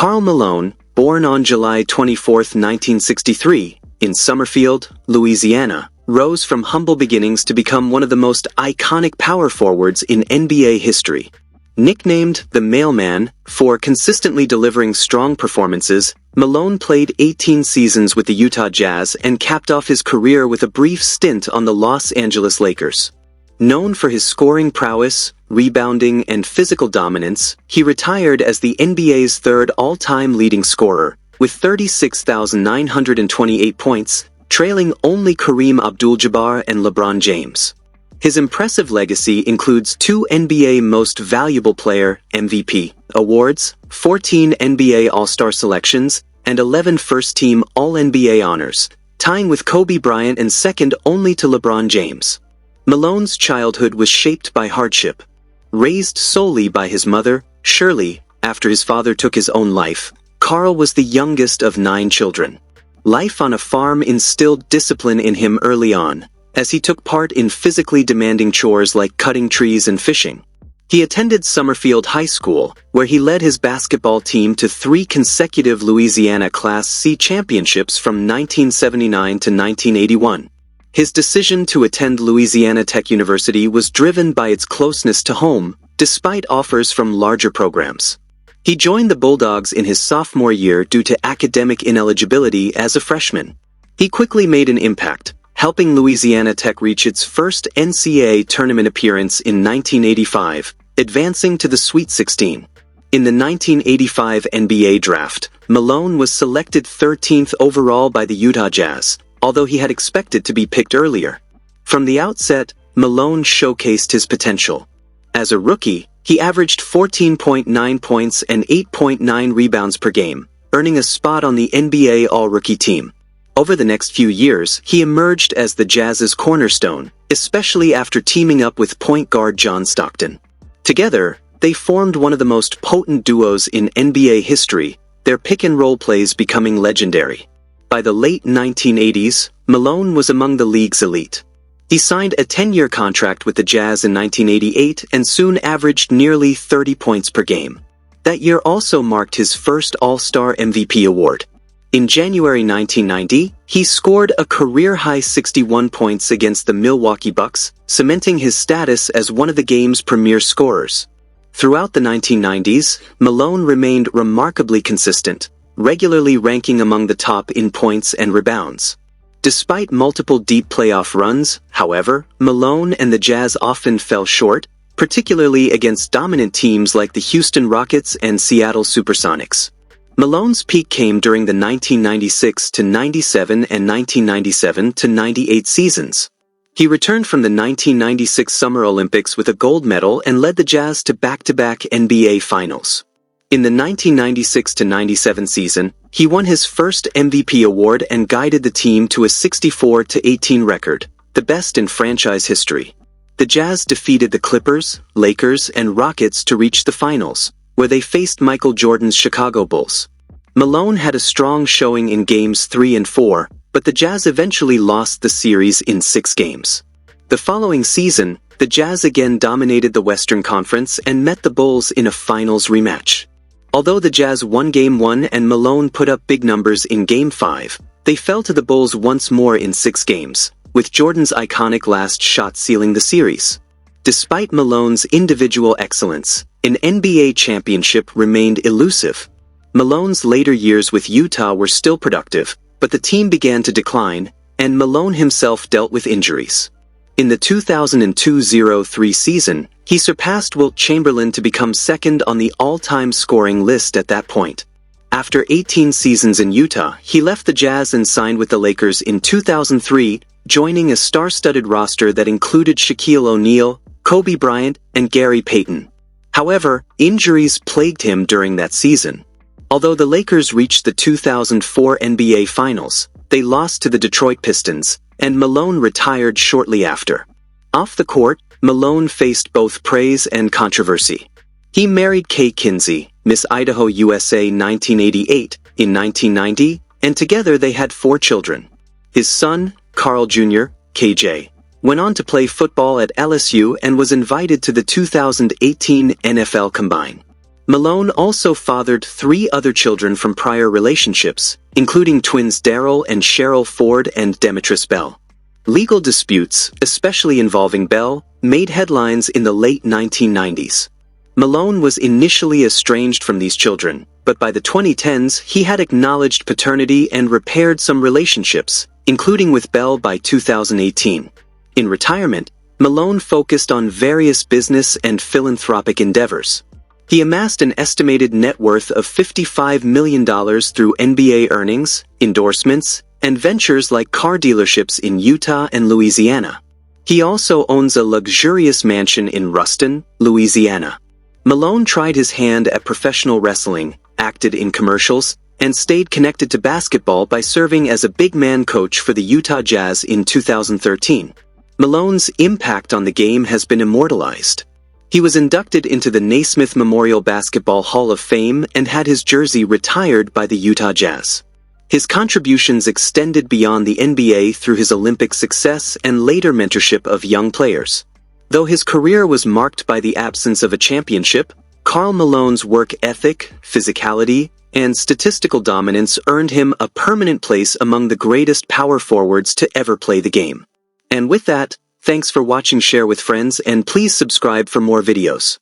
Karl Malone, born on July 24, 1963, in Summerfield, Louisiana, rose from humble beginnings to become one of the most iconic power forwards in NBA history. Nicknamed the Mailman for consistently delivering strong performances, Malone played 18 seasons with the Utah Jazz and capped off his career with a brief stint on the Los Angeles Lakers. Known for his scoring prowess, rebounding, and physical dominance, he retired as the NBA's third all-time leading scorer, with 36,928 points, trailing only Kareem Abdul-Jabbar and LeBron James. His impressive legacy includes 2 NBA Most Valuable Player (MVP) awards, 14 NBA All-Star selections, and 11 first-team All-NBA honors, tying with Kobe Bryant and second only to LeBron James. Malone's childhood was shaped by hardship. Raised solely by his mother, Shirley, after his father took his own life, Karl was the youngest of 9 children. Life on a farm instilled discipline in him early on, as he took part in physically demanding chores like cutting trees and fishing. He attended Summerfield High School, where he led his basketball team to 3 consecutive Louisiana Class C championships from 1979 to 1981. His decision to attend Louisiana Tech University was driven by its closeness to home, despite offers from larger programs. He joined the Bulldogs in his sophomore year due to academic ineligibility as a freshman. He quickly made an impact, helping Louisiana Tech reach its first NCAA tournament appearance in 1985, advancing to the Sweet 16. In the 1985 NBA draft, Malone was selected 13th overall by the Utah Jazz, although he had expected to be picked earlier. From the outset, Malone showcased his potential. As a rookie, he averaged 14.9 points and 8.9 rebounds per game, earning a spot on the NBA All-Rookie team. Over the next few years, he emerged as the Jazz's cornerstone, especially after teaming up with point guard John Stockton. Together, they formed one of the most potent duos in NBA history, their pick-and-roll plays becoming legendary. By the late 1980s, Malone was among the league's elite. He signed a 10-year contract with the Jazz in 1988 and soon averaged nearly 30 points per game. That year also marked his first All-Star MVP award. In January 1990, he scored a career-high 61 points against the Milwaukee Bucks, cementing his status as one of the game's premier scorers. Throughout the 1990s, Malone remained remarkably consistent, regularly ranking among the top in points and rebounds. Despite multiple deep playoff runs, however, Malone and the Jazz often fell short, particularly against dominant teams like the Houston Rockets and Seattle Supersonics. Malone's peak came during the 1996-97 and 1997-98 seasons. He returned from the 1996 Summer Olympics with a gold medal and led the Jazz to back-to-back NBA Finals. In the 1996-97 season, he won his first MVP award and guided the team to a 64-18 record, the best in franchise history. The Jazz defeated the Clippers, Lakers, and Rockets to reach the finals, where they faced Michael Jordan's Chicago Bulls. Malone had a strong showing in Games 3 and 4, but the Jazz eventually lost the series in 6 games. The following season, the Jazz again dominated the Western Conference and met the Bulls in a finals rematch. Although the Jazz won Game 1 and Malone put up big numbers in Game 5, they fell to the Bulls once more in 6 games, with Jordan's iconic last shot sealing the series. Despite Malone's individual excellence, an NBA championship remained elusive. Malone's later years with Utah were still productive, but the team began to decline, and Malone himself dealt with injuries. In the 2002-03 season, he surpassed Wilt Chamberlain to become second on the all-time scoring list at that point. After 18 seasons in Utah, he left the Jazz and signed with the Lakers in 2003, joining a star-studded roster that included Shaquille O'Neal, Kobe Bryant, and Gary Payton. However, injuries plagued him during that season. Although the Lakers reached the 2004 NBA Finals, they lost to the Detroit Pistons, and Malone retired shortly after. Off the court, Malone faced both praise and controversy. He married Kay Kinsey, Miss Idaho USA 1988, in 1990, and together they had 4 children. His son, Karl Jr., KJ, went on to play football at LSU and was invited to the 2018 NFL Combine. Malone also fathered 3 other children from prior relationships, including twins Daryl and Cheryl Ford and Demetris Bell. Legal disputes, especially involving Bell, made headlines in the late 1990s. Malone was initially estranged from these children, but by the 2010s he had acknowledged paternity and repaired some relationships, including with Bell by 2018. In retirement, Malone focused on various business and philanthropic endeavors. He amassed an estimated net worth of $55 million through NBA earnings, endorsements, and ventures like car dealerships in Utah and Louisiana. He also owns a luxurious mansion in Ruston, Louisiana. Malone tried his hand at professional wrestling, acted in commercials, and stayed connected to basketball by serving as a big man coach for the Utah Jazz in 2013. Malone's impact on the game has been immortalized. He was inducted into the Naismith Memorial Basketball Hall of Fame and had his jersey retired by the Utah Jazz. His contributions extended beyond the NBA through his Olympic success and later mentorship of young players. Though his career was marked by the absence of a championship, Karl Malone's work ethic, physicality, and statistical dominance earned him a permanent place among the greatest power forwards to ever play the game. And with that, thanks for watching, share with friends, and please subscribe for more videos.